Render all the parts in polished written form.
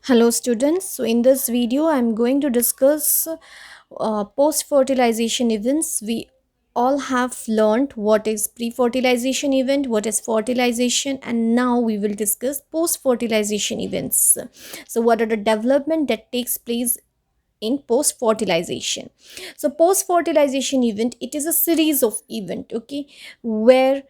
Hello students, so in this video I'm going to discuss post-fertilization events. We all have learned what is pre-fertilization event, what is fertilization, and now we will discuss post-fertilization events. So what are the development that takes place in post-fertilization? So post-fertilization event, it is a series of event, okay, where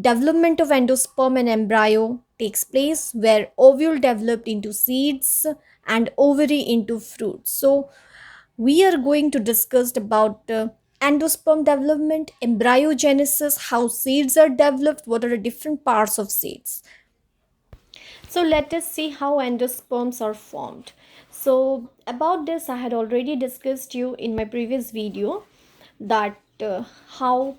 development of endosperm and embryo takes place, where ovule developed into seeds and ovary into fruit. So we are going to discuss about endosperm development, embryogenesis, how seeds are developed, what are the different parts of seeds. So let us see how endosperms are formed. So about this I had already discussed you in my previous video, that how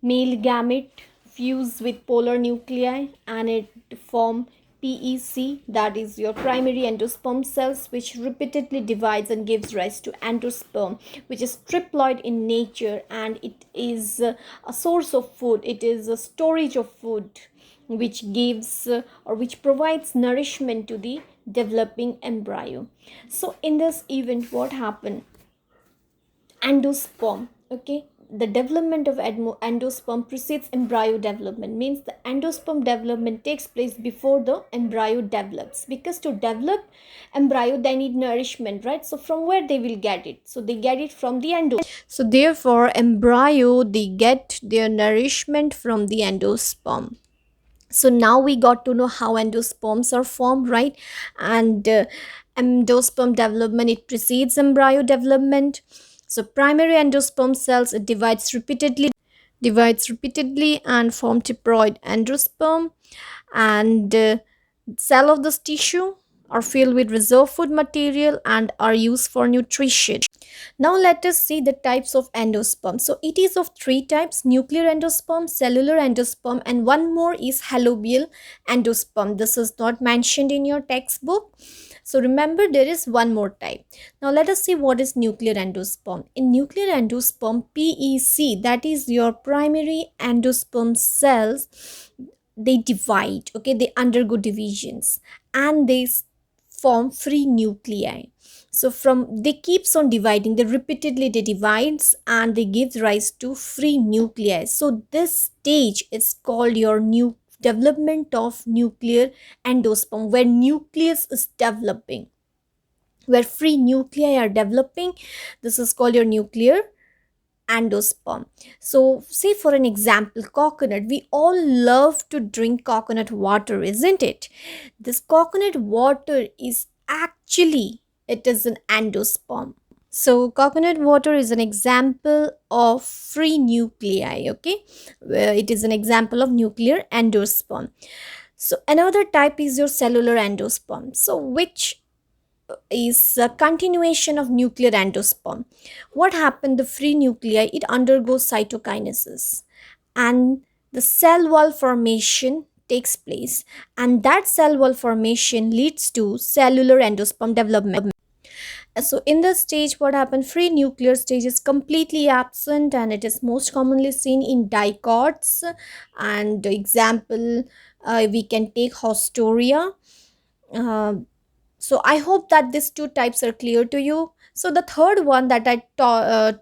male gamete fuse with polar nuclei and it form PEC, that is your primary endosperm cells, which repeatedly divides and gives rise to endosperm, which is triploid in nature, and it is a source of food, it is a storage of food which gives or which provides nourishment to the developing embryo. So in this event, what happened? Endosperm, okay, the development of endosperm precedes embryo development, means the endosperm development takes place before the embryo develops, because to develop embryo they need nourishment, right? So from where they will get it? So they get it from the endosperm. So therefore embryo, they get their nourishment from the endosperm. So now we got to know how endosperms are formed, right? And endosperm development, it precedes embryo development. So primary endosperm cells, it divides repeatedly and form diploid endosperm, and cell of this tissue are filled with reserve food material and are used for nutrition. Now let us see the types of endosperm. So it is of three types: nuclear endosperm, cellular endosperm, and one more is halobial endosperm. This is not mentioned in your textbook. So remember, there is one more type. Now let us see what is nuclear endosperm. In nuclear endosperm, PEC, that is your primary endosperm cells, they divide, okay, they undergo divisions and they form free nuclei. So from they keeps on dividing, they repeatedly they divides and they give rise to free nuclei. So this stage is called your new development of nuclear endosperm, where nucleus is developing, where free nuclei are developing. This is called your nuclear endosperm. So say for an example, coconut, we all love to drink coconut water, isn't it? This coconut water is actually, it is an endosperm. So coconut water is an example of free nuclei, okay, where it is an example of nuclear endosperm. So another type is your cellular endosperm, so which is a continuation of nuclear endosperm. What happened? The free nuclei, it undergoes cytokinesis and the cell wall formation takes place, and that cell wall formation leads to cellular endosperm development. So in this stage, what happened? Free nuclear stage is completely absent and it is most commonly seen in dicots. And example, we can take Hostoria. uh, so I hope that these two types are clear to you. So the third one that I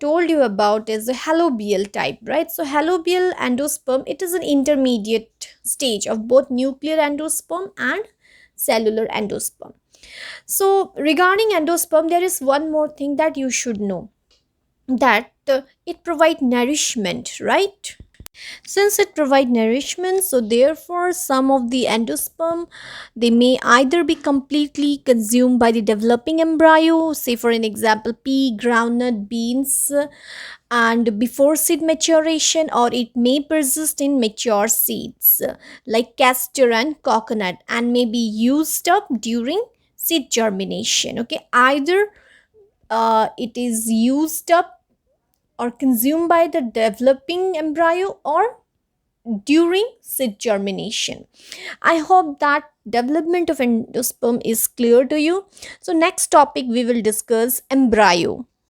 told you about is the halobial type, right? So halobial endosperm, it is an intermediate stage of both nuclear endosperm and cellular endosperm. So regarding endosperm, there is one more thing that you should know, that it provides nourishment, right? Since it provides nourishment, so therefore some of the endosperm, they may either be completely consumed by the developing embryo, say for an example pea, groundnut, beans, and before seed maturation, or it may persist in mature seeds like castor and coconut and may be used up during seed germination, okay. Either it is used up or consumed by the developing embryo or during seed germination. I hope that development of endosperm is clear to you. So next topic we will discuss embryo.